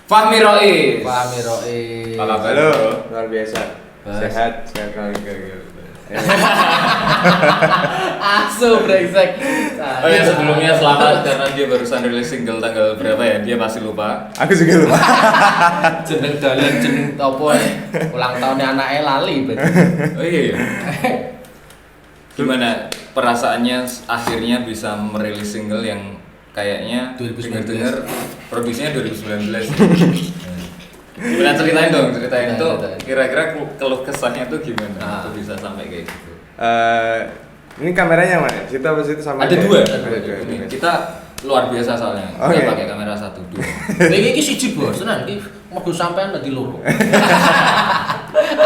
Fahmi Rois. Apa kabar? Halo, luar biasa. Sehat kalau Asu brengsek. Oh ya, sebelumnya selamat karena dia barusan rilis single tanggal berapa ya? Dia pasti lupa. Aku juga lupa. Jeneng dalan jeneng apa ulang tahunnya anaknya lali berarti. Oh iya. Gimana perasaannya akhirnya bisa merilis single yang kayaknya 2019. dengar produksinya 2019. Gimana ceritain itu kira-kira keluh kesahnya tuh gimana? Tuh bisa sampai kayak gitu. Ini kameranya mana? Situ apa situ sama? Ada aja? dua. Dua. Kita luar biasa soalnya. Oh, Kita iya. pakai kamera 1, 2. Iki siji bos, tenan iki mau sampean dadi loro.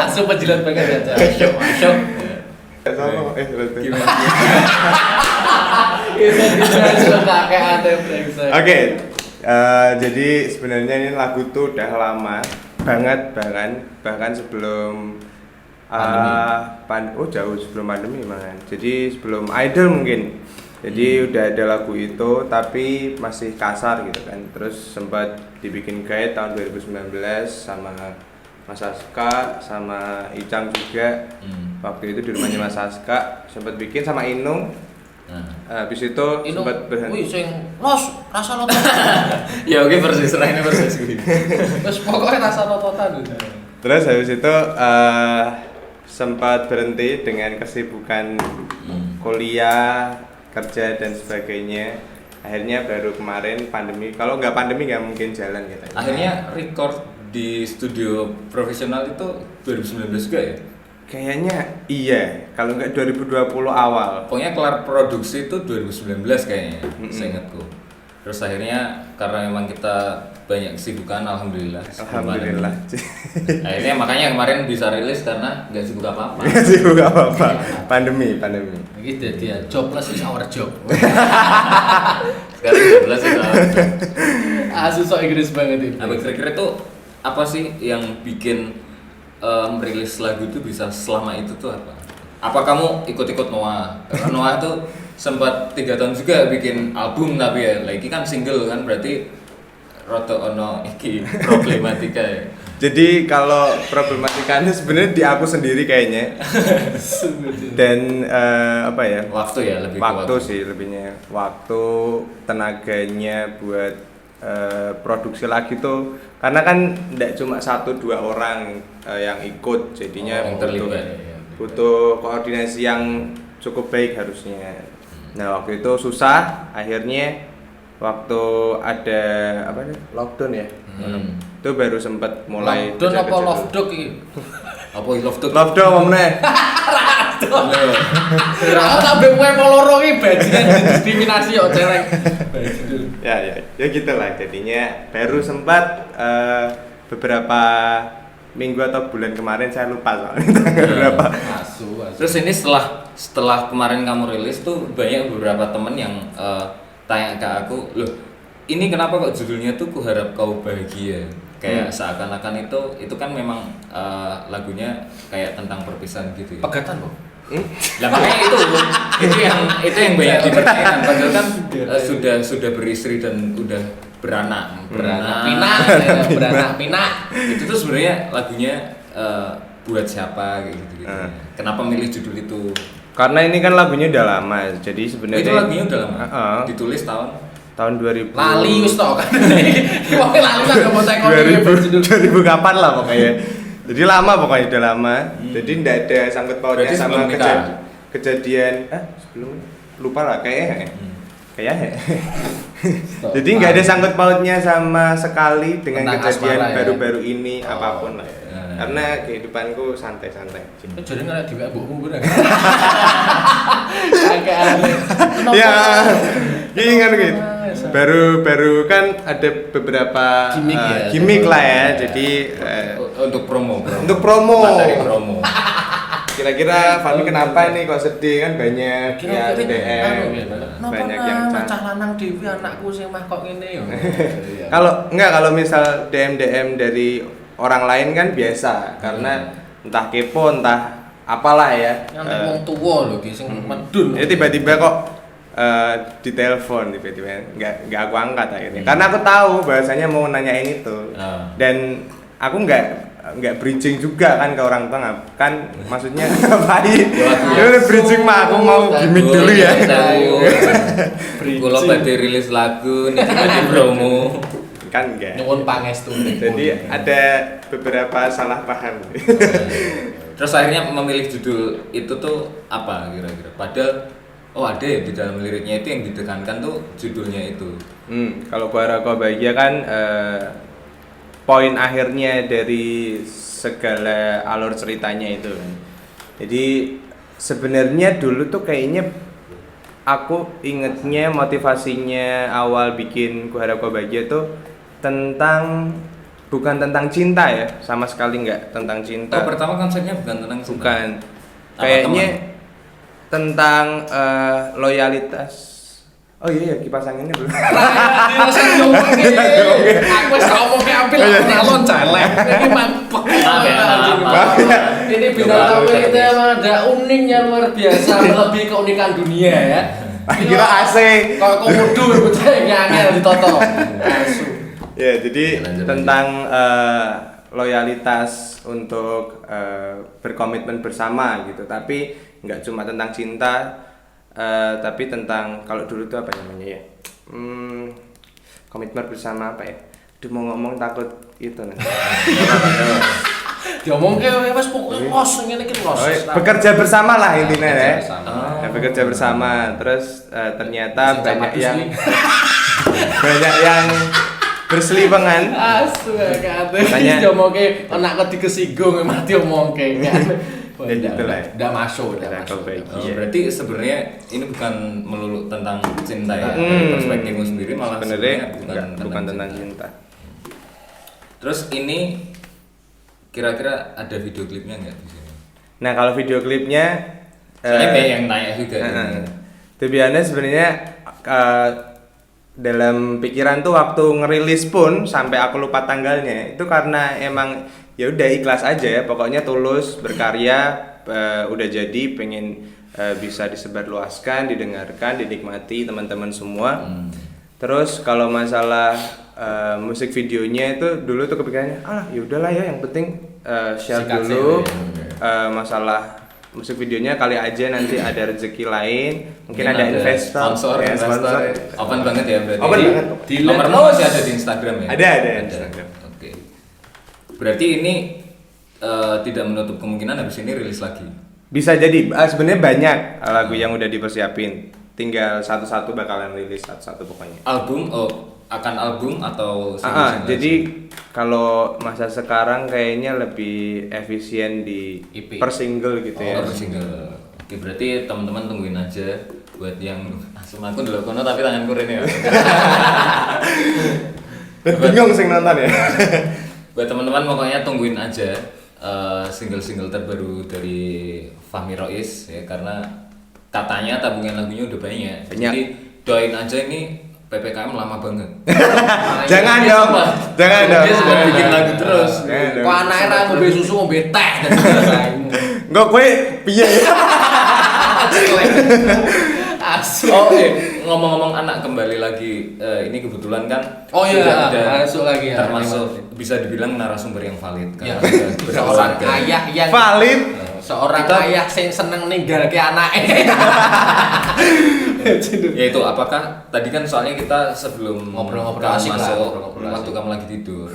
Asu penjilat banget aja. Masuk. Sama, berarti. Gimana? Itu diterus kakek ate brengsek. Oke, jadi sebenarnya ini lagu tuh udah lama banget bahkan sebelum jauh sebelum pandemi malah. Jadi sebelum Idol mungkin. Jadi udah ada lagu itu tapi masih kasar gitu kan. Terus sempat dibikin guide tahun 2019 sama Mas Aska sama Icang juga. Waktu itu di rumahnya Mas Aska sempat bikin sama Inung. Habis itu sempat berhenti. Wih sing los rasa lototan. Ya oke persis, ini persis gitu. Terus pokoknya rasa lototan. Terus habis itu sempat berhenti dengan kesibukan kuliah, kerja dan sebagainya. Akhirnya baru kemarin pandemi. Kalau nggak pandemi nggak mungkin jalan gitu. Akhirnya record di studio profesional itu 2019 juga ya? Kayaknya iya. Kalau nggak 2020 awal. Pokoknya kelar produksi itu 2019 kayaknya, seingatku. Terus akhirnya karena memang kita banyak kesibukan, alhamdulillah. Alhamdulillah. Akhirnya makanya kemarin bisa rilis karena nggak sibuk apa-apa. Nggak sibuk apa-apa. Pandemi. Iki dadi jobless is our job. Sekarang 12 itu. Asu sok Inggris banget ini. Nah, kira-kira tuh apa sih yang bikin merilis lagu itu bisa selama itu tuh apa? Apa kamu ikut-ikut Noah? Karena Noah tuh sempat 3 tahun juga bikin album tapi ya, lagi kan single kan berarti roto ono iki problematika ya. Jadi kalau problematikanya sebenarnya di aku sendiri kayaknya. Dan apa ya? Waktu ya lebih ke Waktu sih lebihnya. Waktu, tenaganya buat produksi lagi tuh karena kan tidak cuma 1-2 orang yang ikut jadinya yang terlibat. butuh koordinasi yang cukup baik harusnya. Nah waktu itu susah, akhirnya waktu ada apa nih lockdown ya, itu baru sempat mulai. Lockdown apa love dog iki? Apa love tuh? Lockdown apa meneh? Aku sampe kowe loro iki bajingan diskriminasi kok cereng. Ya gitulah jadinya baru sempat beberapa minggu atau bulan kemarin saya lupa soalnya berapa. Asu. Terus ini setelah kemarin kamu rilis tuh banyak beberapa temen yang tanya ke aku, loh ini kenapa kok judulnya tuh Kuharap Kau Bahagia? Kayak seakan-akan itu kan memang lagunya kayak tentang perpisahan gitu ya. Pegatan kok. Lah makanya itu yang banyak dipertanyakan. Padahal kan sudah beristri dan udah beranak pinak. Itu tuh sebenarnya lagunya buat siapa kayak gitu. Kenapa milih judul itu? Karena ini kan lagunya udah lama, jadi sebenarnya Itu lagunya udah lama. Ditulis tahun 2000. Lali wis to kan. Pokoke lali tak mau tekon 2000 kapan lah pokoknya. Jadi lama pokoknya udah lama. Jadi enggak ada sangkut pautnya Berarti sama sebelum nikah? kejadian sebelum lupa lah kayaknya. Jadi nggak ada sangkut pautnya sama sekali dengan Tentang kejadian asmara, ya? baru-baru ini apapun lah. Ya. Karena kehidupanku santai-santai. Jadi nggak di mbokmu bener. Agak aneh. Ya, gini kan gitu. Baru kan ada beberapa gimmick lah ya. Jadi untuk promo. Untuk promo. Materi promo. Kira-kira Fahmi kenapa nih kok sedih kan banyak Kira-kira yang DM, banyak yang cah lanang dhewe anakku sing mah kok ngene yo. Kalau misal DM dari orang lain kan biasa karena entah kepo entah apalah ya. Yang wong tuwa lho ki sing medun. Jadi tiba-tiba kok di telepon tiba-tiba nggak aku angkat akhirnya karena aku tahu bahasanya mau nanyain itu dan aku nggak bridging juga kan ke orang tua kan maksudnya baik ya udah bridging mah aku mau gimmick dulu ya kalau pada rilis lagu nih di promo kan enggak nyuwun pangestu jadi ada beberapa salah paham terus akhirnya memilih judul itu tuh apa kira-kira padahal ada ya di dalam liriknya itu yang ditekankan tuh judulnya itu kalau Bara Kau Bahagia kan poin akhirnya dari segala alur ceritanya itu kan. Jadi sebenarnya dulu tuh kayaknya aku ingetnya motivasinya awal bikin Ku Harap Kau Bahagia tuh bukan tentang cinta ya, sama sekali nggak tentang cinta. Pertama konsepnya bukan tentang cinta. Bukan. Kayaknya tentang loyalitas. Oh iya, kipas anginnya belum. Aku wis ngomong ke apil nalon celek. Ini mampek. Ini bintang tamu kita emang ada uniknya luar biasa, lebih keunikan dunia ya. Kira AC. Kalau komodo betulnya angel ditoto. Ya, jadi tentang loyalitas untuk berkomitmen bersama gitu. Tapi nggak cuma tentang cinta. Tapi tentang kalau dulu tuh apa namanya ya komitmen bersama apa ya mau ngomong takut itu nanti diomong ke wes pokoknya los ngene iki los bekerja bersama lah intinya ya bekerja bersama terus ternyata banyak yang berseliweran asu katanya diomong ke anak kok dikesinggung mati omong ke jadi itulah enggak masuk berarti sebenarnya ini bukan melulu tentang cinta ya dari perspektifmu sendiri malah sebenarnya bukan tentang cinta. Terus ini kira-kira ada video klipnya nggak di sini? Nah kalau video klipnya saya banyak yang tanya juga tujuannya sebenarnya dalam pikiran tuh waktu ngerilis pun sampai aku lupa tanggalnya itu karena emang ya udah ikhlas aja ya pokoknya tulus berkarya udah jadi pengen bisa disebarluaskan didengarkan dinikmati teman-teman semua terus kalau masalah musik videonya itu dulu tuh kepikirannya ya udahlah ya yang penting share dulu masalah musik videonya kali aja nanti ada rezeki lain mungkin ada investor sponsor open banget ya berarti open banget nomormu masih ada di Instagram ya ada Instagram. Berarti ini tidak menutup kemungkinan habis ini rilis lagi. Bisa jadi. Sebenarnya banyak lagu yang udah dipersiapin. Tinggal satu-satu bakalan rilis satu-satu pokoknya. Album akan album atau jadi kalau masa sekarang kayaknya lebih efisien di EP. per single gitu ya. Per single. Oke, berarti teman-teman tungguin aja buat yang asum aku dulu kono tapi tangan kurin ya. Bingung sing nonton ya. Buat teman-teman pokoknya tungguin aja single-single terbaru dari Fahmi Rois ya karena katanya tabungan lagunya udah banyak. Jadi doain aja ini PPKM lama banget. Jangan dong. Dia sudah bikin lagu terus. Kok anake ra ngombe susu ngombe teh. Enggak kowe piye ya? Asu. Ngomong-ngomong anak kembali lagi ini kebetulan kan sudah ada masuk lagi ya. Termasuk bisa dibilang narasumber yang valid kan. Ya, seorang ayah yang valid. Seorang ayah yang seneng ninggalke anake. Ya itu apakah tadi kan soalnya kita sebelum ngobrol-ngobrol kamu asik masuk lah, waktu kamu lagi tidur.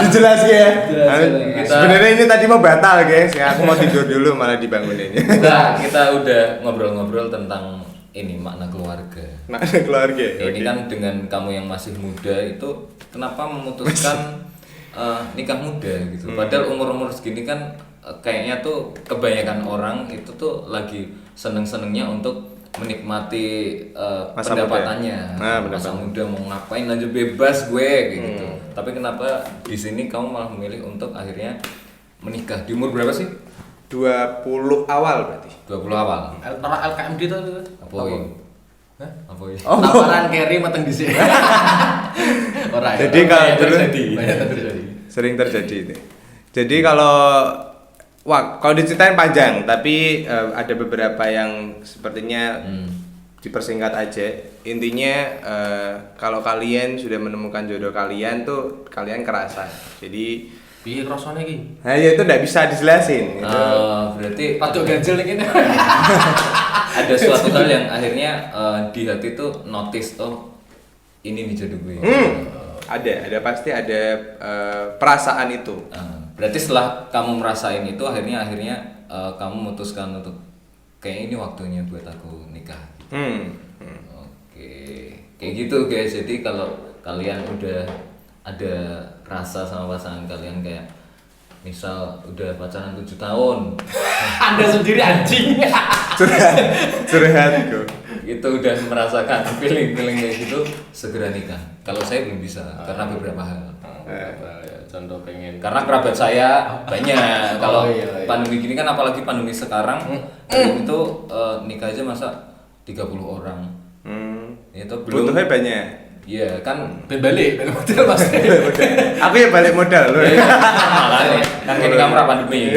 Dijelasin ya. Sebenarnya ini tadi mau batal guys ya. Aku mau tidur dulu malah dibangunin. Kita udah ngobrol-ngobrol tentang ini makna keluarga. Makna keluarga. Ini kan dengan kamu yang masih muda itu kenapa memutuskan nikah muda gitu. Padahal umur-umur segini kan kayaknya tuh kebanyakan orang itu tuh lagi seneng-senengnya untuk menikmati pendapatannya. Masa muda mau ngapain aja bebas gue gitu. Tapi kenapa di sini kamu malah memilih untuk akhirnya menikah di umur berapa sih? 20 awal berarti. 20 awal. LKMD itu Apa ini? Hah? Apa ini? Tawaran carry mateng dhisik. Ora. Jadi kalau dulu terjadi. Sering terjadi itu. Jadi kalau kalau diceritain panjang, tapi ada beberapa yang sepertinya dipersingkat aja. Intinya kalau kalian sudah menemukan jodoh kalian tuh kalian kerasan. Jadi piye krasane iki? nah ya itu nggak bisa dijelasin. Itu. Berarti Padok ganjel iki. ada suatu hal yang akhirnya di hati tuh notice ini nih jodoh gue. Ada pasti ada perasaan itu. Berarti setelah kamu merasain itu akhirnya kamu memutuskan untuk kayak ini waktunya buat aku nikah. Oke, kayak gitu guys. Jadi kalau kalian udah ada rasa sama pasangan kalian kayak misal udah pacaran 7 tahun, Anda sendiri anjing. Curhat kok. itu udah merasakan feeling kayak gitu, segera nikah. Kalau saya belum bisa karena beberapa hal. Contoh pengen Karena kerabat saya banyak. Kalau iya. pandemi gini kan, apalagi pandemi sekarang, itu nikah aja masa 30 orang. Itu belum. Butuhnya banyak. Iya kan. ben balik modal Mas. Aku ya balik modal loh. Makanya kan ini kamu pandemi.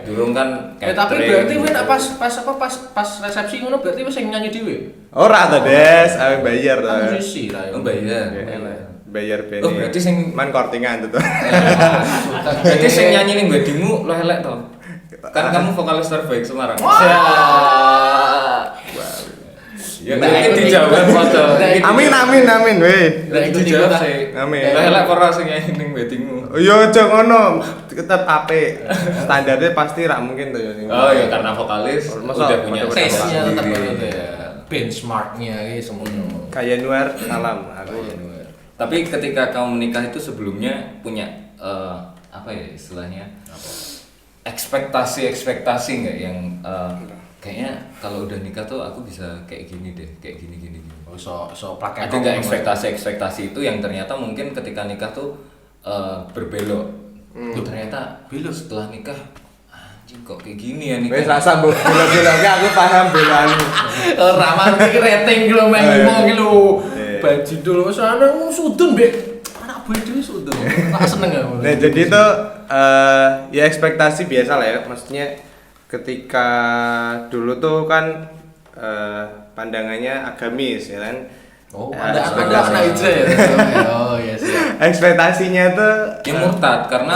Dulu kan Tapi berarti wis pas resepsi ngono berarti wis nyanyi dhewe. Ora ta, Des, awe bayar ta. Musisi lah. Oh bayar. Bayar bene. Oh berarti sing man kortingan tuh. berarti sing nyanyi ning weddingmu lo elek to. Kan kamu vokalis terbaik Semarang. Ya berarti dijawab foto. Amin weh. Itu dijawab sih. Amin. Lah elek ora sing nyanyi ning weddingmu. Yo aja ngono, tetep apik. Standarnya pasti ra mungkin tuh ya. Oh ya karena vokalis Masa udah punya udah Tesnya tetap sendiri. gitu ya. Benchmarknya iki semono. Kayak Nuar salam aku. Tapi ketika kamu menikah itu sebelumnya punya apa ya istilahnya? Ekspektasi nggak yang kayaknya kalau udah nikah tuh aku bisa kayak gini deh, kayak gini. Oh, so pakai Ada nggak ekspektasi itu yang ternyata mungkin ketika nikah tuh berbelok? Ternyata belok setelah nikah, anjing kok kayak gini ya nikah. Wes rasa mbok bela-bela aku paham belani. Ramah iki rating ki lho meng ngomong ki lho. Baji dulu sana sudun mbek anak boy dhewe sudun. Tak seneng aku. Nah, jadi itu ya ekspektasi biasa lah ya. Maksudnya ketika dulu tuh kan pandangannya agamis ya kan. Oh, Ya, ada ekspektasi. anak hijrah ya. Oh, iya sih. Ekspektasinya tuh Dia murtad karena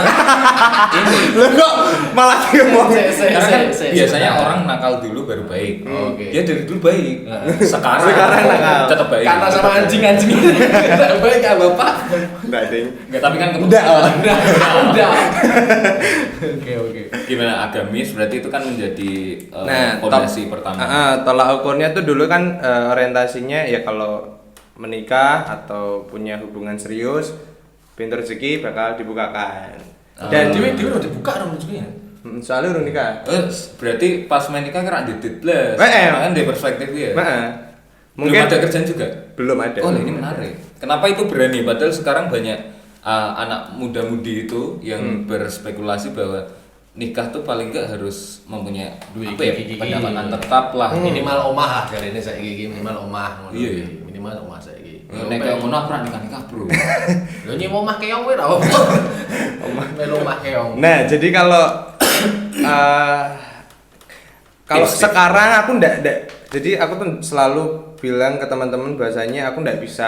ini lo kok malah ngomong. karena kan biasanya orang nakal dulu baru baik. Oke. Dia dari dulu baik. Sekarang nakal. tetap baik. Karena sama anjing-anjing ini. Tidak baik ya Bapak. Enggak, Ding. Enggak, tapi kan Udah. Oke. gimana agamis berarti itu kan menjadi Nah, fondasi pertama. tolak ukurnya tuh dulu kan orientasinya ya kalau menikah atau punya hubungan serius, pintu rezeki bakal dibukakan. Dan Dewi udah dibuka dong rezekinya. soalnya udah nikah. Berarti pas main nikah kira didit lah. Eh. Kan dari perspektif dia. Mungkin Belum ada kerjaan juga. belum ada. Oh, ini menarik. Kenapa itu berani? Padahal sekarang banyak anak muda-mudi itu yang berspekulasi bahwa nikah tuh paling enggak harus mempunyai Duit apa ya, gigi. pendapatan tetap lah. Minimal omah kali ini saya gigi minimal omah. Iya, iya. Minimal omah saya gigi. Nek kayak ngono aku ora nikah, Bro. Lho nyi omah keong kowe ra apa? Melu omah keong. Nah, jadi kalau kalau Tips. sekarang aku ndak jadi aku tuh selalu bilang ke teman-teman bahasanya aku ndak bisa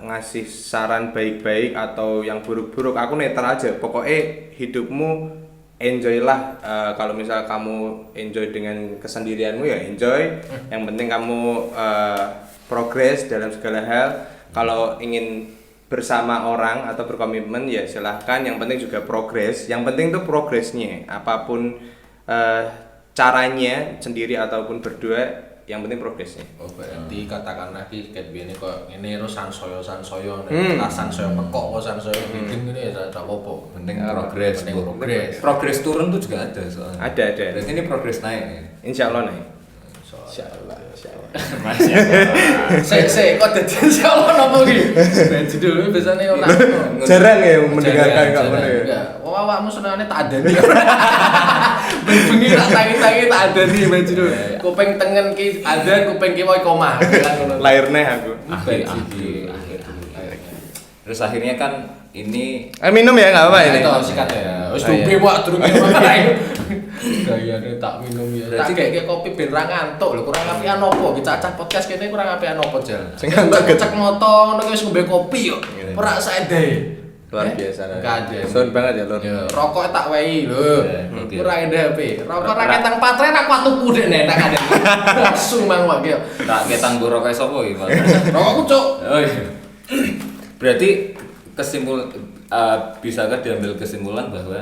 ngasih saran baik-baik atau yang buruk-buruk. Aku netral aja. Pokoknya hidupmu enjoy lah. Kalau misal kamu enjoy dengan kesendirianmu ya enjoy. Yang penting kamu progres dalam segala hal. Kalau ingin bersama orang atau berkomitmen ya silahkan. Yang penting juga progres. Yang penting tuh progresnya. Apapun caranya sendiri ataupun berdua, yang penting progresnya. Oh, berarti katakanlah ki ket biyen kok ngene terus sansoyo tasan soyo pekok kok sansoyo bikin ngene ya tak apa. Penting progres. Penting progres. Progres turun tuh juga ada soalnya. Ada. Berarti ini progres naik ya. Insya Allah nih. Insyaallah. Masya Saya kok dadi insyaallah napa ki? Baji dulu biasane ora. Jarang ya mendengarkan kak mana ya. Enggak. Wah, awakmu senengane tak adani. Bengi tak tangi-tangi tak adani baji dulu. Kuping tengen ki adan, kuping kiwa komah. Lahirnya aku. akhir. Terus akhirnya kan ini Minum ya nggak apa-apa ini. Itu sikat ya. Wis Oh, iya. duwe wak durung ngene. Gayane tak minum ya. Berarti Tak kayak kopi ben ra ngantuk lho, kurang apian opo? Ki cacah podcast kene kurang apian opo, Jal? Sing ngantuk cek moto ngono ki wis ngombe kopi yo. Ora saende. Luar biasa. Kaden. Sound banget ya, Lur. Ya, rokok tak wehi lho. Oke. Ora endah HP. Rokok ra ketang patre ra kuat tuku dek nek tak kadek. Langsung mang wae. Tak ketang goro kayak sapa iki, Pak? Rokokku cuk. Oh iya. Berarti bisakah diambil kesimpulan bahwa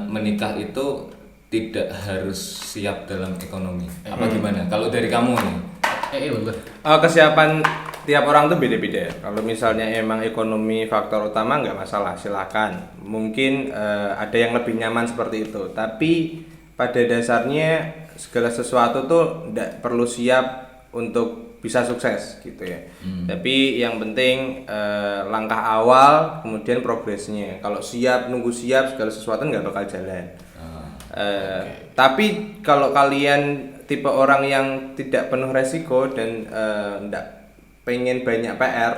menikah itu tidak harus siap dalam ekonomi? Apa gimana? Kalau dari kamu nih? Bener. Kesiapan tiap orang tuh beda-beda. Kalau misalnya emang ekonomi faktor utama nggak masalah, silakan. Mungkin ada yang lebih nyaman seperti itu. Tapi pada dasarnya segala sesuatu tuh nggak perlu siap untuk bisa sukses gitu ya. Tapi yang penting langkah awal, kemudian progresnya. Kalau siap, nunggu siap, segala sesuatu nggak bakal jalan. Tapi kalau kalian tipe orang yang tidak penuh resiko dan nggak pengen banyak PR,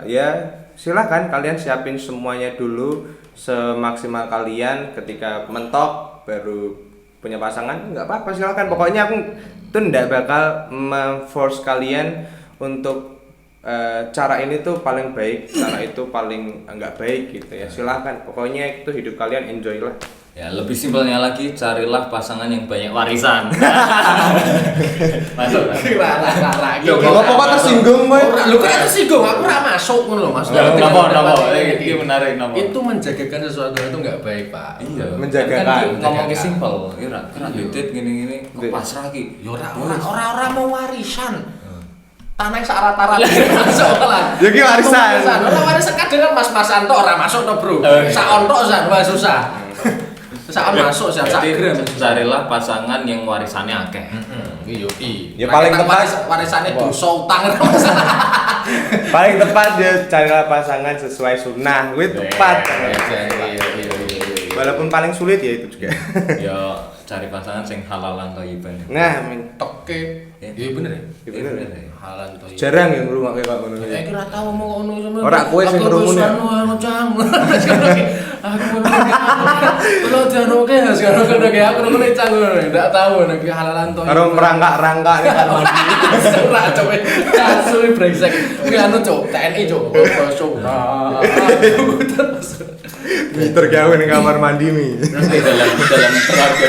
ya silakan kalian siapin semuanya dulu semaksimal kalian. Ketika mentok baru punya pasangan, nggak apa-apa, silakan. Pokoknya aku tuh nggak bakal force kalian untuk cara ini tuh paling baik, cara itu paling nggak baik gitu ya. Silakan, pokoknya itu hidup kalian, enjoy lah. Ya lebih simpelnya lagi, carilah pasangan yang banyak warisan. Masuk. Ra. Yo, pokoknya tersinggung, Boy. Lu kan tersinggung, aku ora masuk ngono lho, Mas. Napa? Iki menarik napa? Itu menjagakan sesuatu itu enggak baik, Pak. Iya. Menjagakan. Kan ngomongnya simpel. Ya kena duit gini-gini kok pasrah ki. Ya ora mau warisan. Tanah sak rata-rata masuk lah. Ya ki warisan. Ora warisan kadang mas-masan tok ora masuk to, Bro. Sak ontok sak wah susah. Sak masuk sak gram. Carilah pasangan yang warisannya akeh. Iya. Ya paling tepat warisannya dosa utang ora masalah. paling tepat dia carilah pasangan sesuai sunnah. Gue tepat. Iya. Walaupun paling sulit ya itu juga. Ya cari pasangan sing halalan thayyiban. Nah, Toke. Iya bener ya? Iya bener. Halal to. Jarang yang ngrungok kayak ngono. Kira tahu mau ngono sama. Ora kowe sing ngrungokne. Aku cang. Aku kalau janoke sekarang kena kayak aku nunggu cang enggak tahu nek halalan to. Karo merangkak-rangkak ning kamar mandi. Ora coba. Asli brengsek. Kuwi anu cuk, TNI cuk. Cuk. Peter gawe ning kamar mandi mi. dalam keluarga.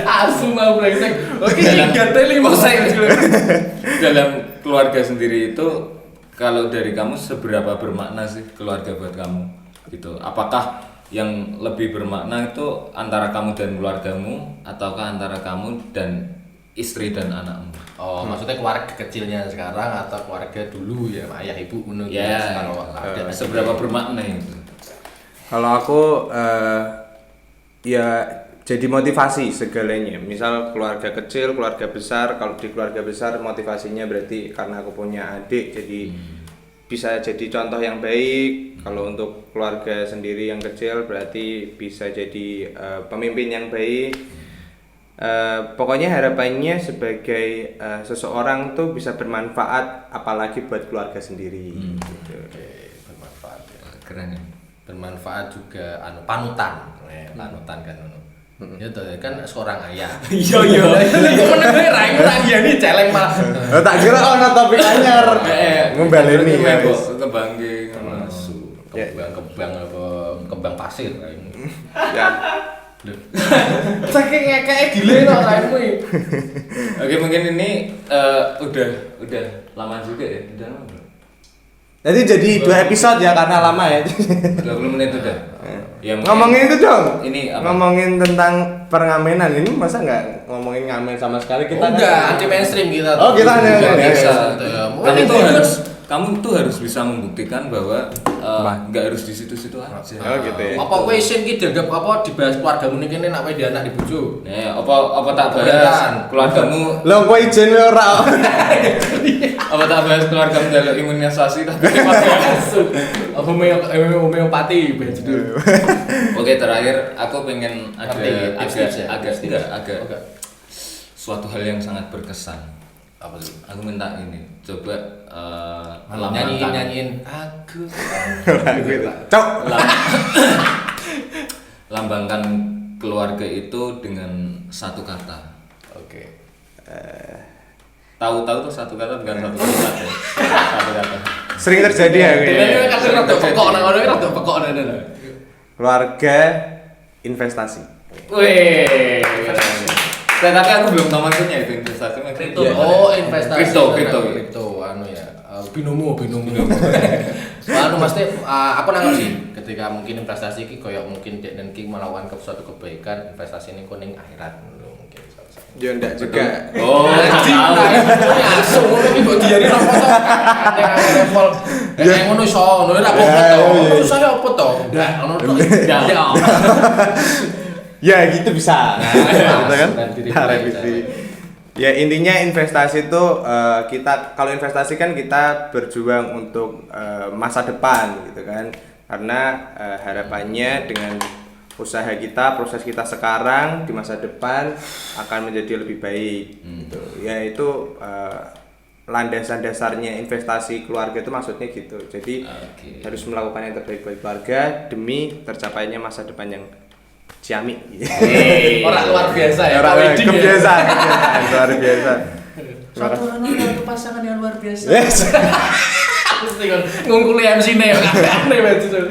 Asu mau brengsek. Oke, ganteli mau saya. Dalam keluarga sendiri itu kalau dari kamu seberapa bermakna sih keluarga buat kamu? Gitu. Apakah yang lebih bermakna itu antara kamu dan keluargamu ataukah antara kamu dan istri dan anakmu? Oh, maksudnya keluarga kecilnya sekarang atau keluarga dulu ya, ayah ibu menunggu Ya, seberapa bermakna itu? Kalau aku ya jadi motivasi segalanya. Misal keluarga kecil, keluarga besar. Kalau di keluarga besar motivasinya berarti karena aku punya adik, jadi bisa jadi contoh yang baik. Kalau untuk keluarga sendiri yang kecil berarti bisa jadi pemimpin yang baik. Pokoknya harapannya sebagai seseorang tuh bisa bermanfaat, apalagi buat keluarga sendiri. Gitu. Bermanfaat ya. Keren ya. Bermanfaat juga panutan. Panutan kan ya tuh kan seorang ayah. Iya. Menengah rayu ya ini celeng malah. Tak kira ono topik anyar. Ngombaleni ya. Kebangge Kebang apa kembang pasir. Ya. Saking ngekek gile kok raimu. Oke, mungkin ini udah lama juga ya. Udah lama belum? Jadi 2 episode ya karena lama ya. 20 menit udah. Ya, Ngomongin itu dong. Ini apa? Ngomongin tentang perngamenan ini masa nggak ngomongin ngamen sama sekali kita? Enggak, anti mainstream kita. Oh, kita hanya biasa. Kan itu Kamu tuh harus bisa membuktikan bahwa nggak harus di situ-situ aja. Oh gitu ya. Apa kowe isin ki dianggap apa dibahas keluargamu ning kene nek kowe di anak di bojo. Nah, apa tak bahas keluargamu? Lo kowe ijen ora. Apa tak bahas keluargamu dalam imunisasi tapi masuk. Apa homeopati judul. Oke, terakhir aku pengen agak suatu hal yang sangat berkesan. Apa tuh? Aku minta ini, coba nyanyiin aku. Cok. lambangkan keluarga itu dengan satu kata. Oke. Tahu tuh satu kata bukan satu kata. Satu kata. Sering terjadi ya Ini kayaknya. kan rada pekok nang ngono rada pekok nang. Keluarga investasi. Wih. Tapi aku belum tahu maksudnya itu investasi. Kripto. Oh, investasi. Kripto. Anu ya. Binomo. Anu mesti apa nanggap sih ketika mungkin investasi iki koyo mungkin dek dan ki melakukan suatu kebaikan, investasi ini kuning akhirat mungkin salah satu. Ya enggak juga. Oh, Langsung ngono iki mbok diari apa to? Nek level nek ngono iso, ngono ora apa to. Terus saya apa to? Ndak ngono to. Ndak. Ya gitu bisa. Gitu kan? Nah, Revisi. Ya intinya investasi itu kita kalau investasi kan kita berjuang untuk masa depan gitu kan. Karena harapannya dengan usaha kita, proses kita sekarang di masa depan akan menjadi lebih baik gitu. Ya itu landasan dasarnya investasi keluarga itu maksudnya gitu. Jadi harus melakukan yang terbaik bagi keluarga demi tercapainya masa depan yang ciamik. Orang luar biasa ya. Orang kebiasaan luar biasa. Satu pasangan yang luar biasa. Mesti kan ngungkuli MC-ne ya aneh banget itu.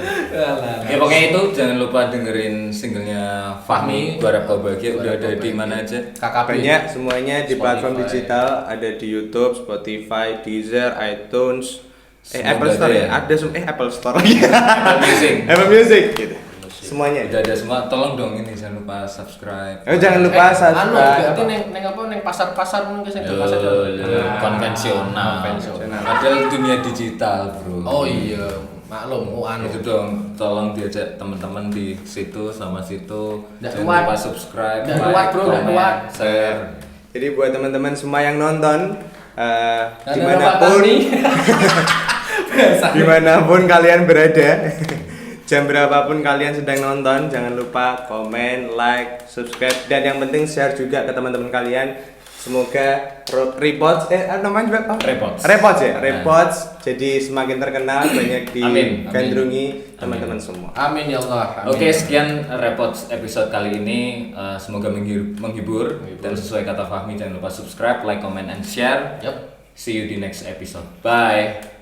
Ya pokoknya itu jangan lupa dengerin singlenya Fahmi, Gua Harap Kau Bahagia, udah ada di mana aja? KKP. Banyak semuanya di platform Spotify. digital, ada di YouTube, Spotify, Deezer, iTunes, Semoga Apple Store ada ya, ya. ada semua Apple Store lagi. Apple Music. Apple Music gitu. Semuanya. Udah ada semua, tolong dong ini jangan lupa subscribe. Jangan lupa Anu subscribe. berarti neng apa neng pasar-pasar mungkin sing pasar Konvensional. konvensional. Padahal dunia digital, Bro. Oh iya, maklum anu. Itu dong, tolong diajak teman-teman di situ sama situ. Nggak Jangan kuat. lupa subscribe, Nggak kuat, Bro, nggak comment, kuat. share. Jadi buat teman-teman semua yang nonton dimanapun kalian berada, jam berapapun kalian sedang nonton, jangan lupa komen, like, subscribe, dan yang penting share juga ke teman-teman kalian. Semoga repost namanya juga apa? Repost ya, repost. Jadi semakin terkenal, banyak digandrungi teman-teman semua. Amin ya Allah. Amin. Oke, sekian repot episode kali ini. Semoga menghibur dan sesuai kata Fahmi, jangan lupa subscribe, like, comment, and share. Yup. See you di next episode. Bye.